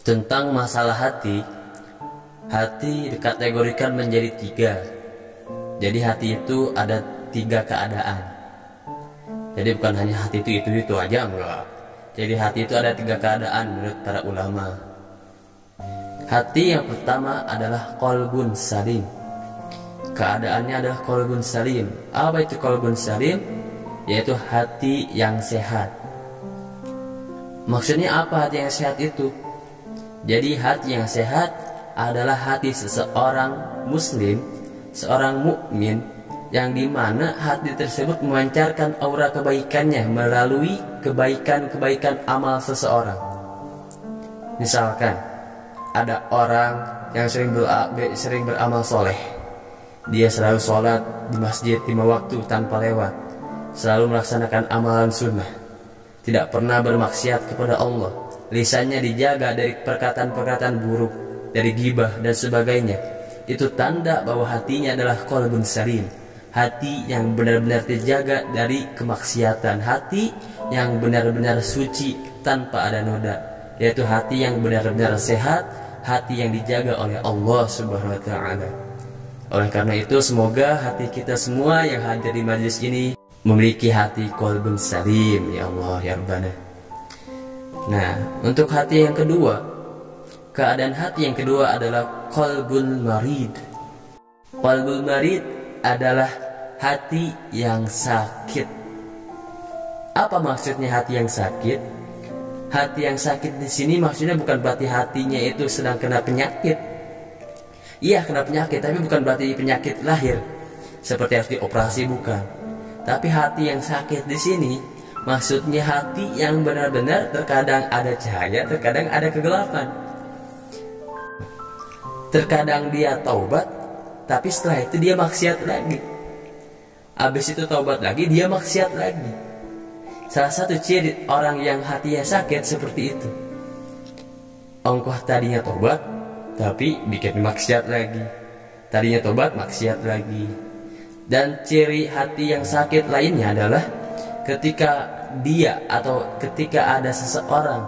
Tentang masalah hati, hati dikategorikan menjadi tiga. Jadi hati itu ada tiga keadaan. Jadi bukan hanya hati itu aja, enggak. Jadi hati itu ada tiga keadaan menurut para ulama. Hati yang pertama adalah qalbun salim. Keadaannya adalah qalbun salim. Apa itu qalbun salim? Yaitu hati yang sehat. Maksudnya apa hati yang sehat itu? Jadi hati yang sehat adalah hati seseorang muslim, seorang mukmin, yang dimana hati tersebut memancarkan aura kebaikannya melalui kebaikan-kebaikan amal seseorang. Misalkan ada orang yang sering beramal soleh, dia selalu sholat di masjid 5 waktu tanpa lewat, selalu melaksanakan amalan sunnah, tidak pernah bermaksiat kepada Allah, lisannya dijaga dari perkataan-perkataan buruk, dari ghibah dan sebagainya. Itu tanda bahwa hatinya adalah qalbun salim, hati yang benar-benar terjaga dari kemaksiatan, hati yang benar-benar suci tanpa ada noda, yaitu hati yang benar-benar sehat, hati yang dijaga oleh Allah Subhanahu wa taala. Oleh karena itu, semoga hati kita semua yang hadir di majelis ini memiliki hati qalbun salim, ya Allah ya Rabbana. Nah, untuk hati yang kedua, keadaan hati yang kedua adalah qalbul marid. Qalbul marid adalah hati yang sakit. Apa maksudnya hati yang sakit? Hati yang sakit di sini maksudnya bukan berarti hatinya itu sedang kena penyakit. Iya, kena penyakit, tapi bukan berarti penyakit lahir seperti harus dioperasi, bukan. Tapi hati yang sakit di sini maksudnya hati yang benar-benar terkadang ada cahaya, terkadang ada kegelapan. Terkadang dia taubat, tapi setelah itu dia maksiat lagi. Habis itu taubat lagi, dia maksiat lagi. Salah satu ciri orang yang hatinya sakit seperti itu. Engkau tadinya taubat, tapi bikin maksiat lagi. Tadinya taubat, maksiat lagi. Dan ciri hati yang sakit lainnya adalah ketika dia atau ketika ada seseorang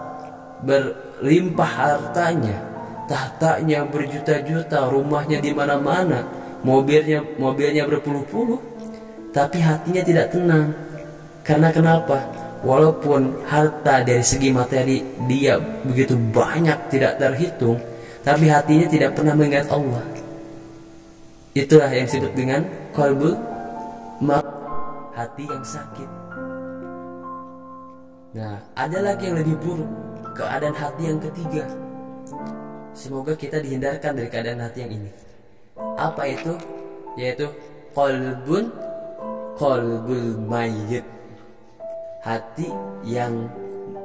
berlimpah hartanya, tahtanya berjuta-juta, rumahnya di mana-mana, mobilnya berpuluh-puluh, tapi hatinya tidak tenang. Karena kenapa? Walaupun harta dari segi materi dia begitu banyak tidak terhitung, tapi hatinya tidak pernah mengingat Allah. Itulah yang disebut dengan qalbul marid, hati yang sakit. Nah, ada lagi yang lebih buruk, keadaan hati yang ketiga. Semoga kita dihindarkan dari keadaan hati yang ini. Apa itu? Yaitu qalbul mayyit, hati yang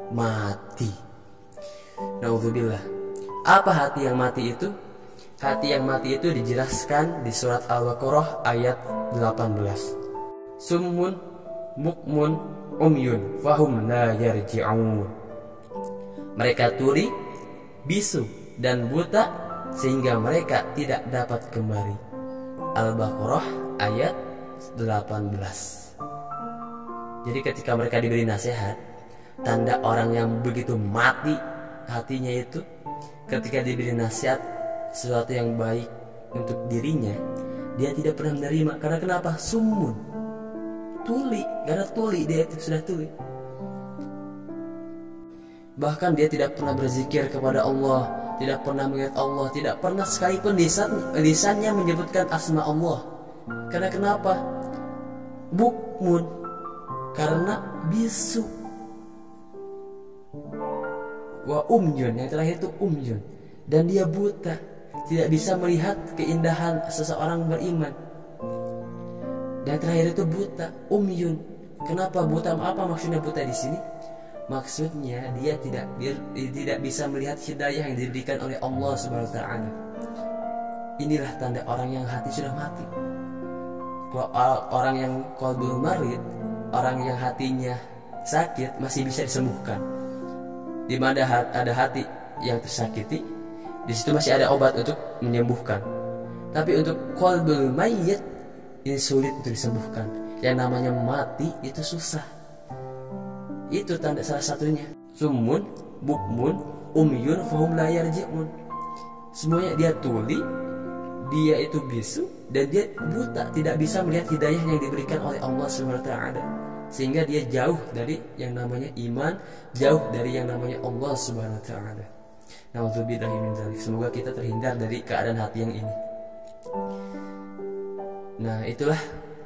mati. Nauzubillah. Apa hati yang mati itu? Hati yang mati itu dijelaskan di surat Al-Baqarah ayat 18. Summun mukmun umyun fahum la yarji'un. Mereka tuli, bisu dan buta sehingga mereka tidak dapat kembali. Al-Baqarah ayat 18. Jadi ketika mereka diberi nasihat, tanda orang yang begitu mati hatinya itu, ketika diberi nasihat sesuatu yang baik untuk dirinya, dia tidak pernah menerima. Karena kenapa? Summun, tuli. Karena tuli, dia itu sudah tuli. Bahkan dia tidak pernah berzikir kepada Allah, tidak pernah mengingat Allah, tidak pernah sekalipun lisannya menyebutkan asma Allah. Karena kenapa? Bukmun, karena bisu. Wa umyun, yang terakhir itu umyun, dan dia buta, tidak bisa melihat keindahan seseorang beriman. Dan terakhir itu buta, umyun. Kenapa buta? Apa maksudnya buta di sini? Maksudnya dia tidak bisa melihat hidayah yang diberikan oleh Allah Subhanahu wa taala. Inilah tanda orang yang hati sudah mati. Kalau orang yang qalbul marid, orang yang hatinya sakit masih bisa disembuhkan. Di mana ada hati yang tersakiti, di situ masih ada obat untuk menyembuhkan. Tapi untuk qalbul mayyit ini sulit untuk disembuhkan. yang namanya mati itu susah. Itu tanda salah satunya. Summun, bukmun, umyun, fahum la yarji'un. Semuanya dia tuli, dia itu bisu, dan dia buta, tidak bisa melihat hidayah yang diberikan oleh Allah SWT. Sehingga dia jauh dari yang namanya iman, jauh dari yang namanya Allah SWT. Na'udzubillahi min dzalik. Semoga kita terhindar dari keadaan hati yang ini. Nah, itulah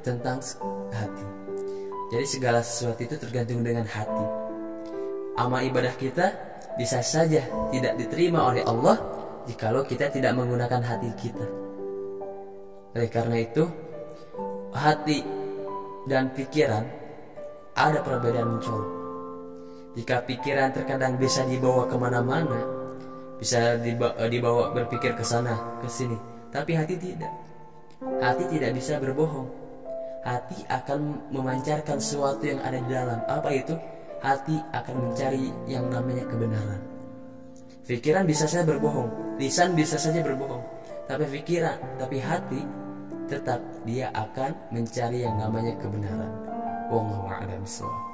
tentang hati. Jadi segala sesuatu itu tergantung dengan hati. Amal ibadah kita bisa saja tidak diterima oleh Allah jikalau kita tidak menggunakan hati kita. Oleh karena itu, hati dan pikiran ada perbedaan mencolok. Jika pikiran terkadang bisa dibawa kemana-mana, bisa dibawa berpikir ke sana, ke sini, tapi hati tidak. Hati tidak bisa berbohong. Hati akan memancarkan sesuatu yang ada di dalam. Apa itu? Hati akan mencari yang namanya kebenaran. Pikiran bisa saja berbohong, lisan bisa saja berbohong, tapi hati tetap dia akan mencari yang namanya kebenaran. Wallahu a'lam bishawab.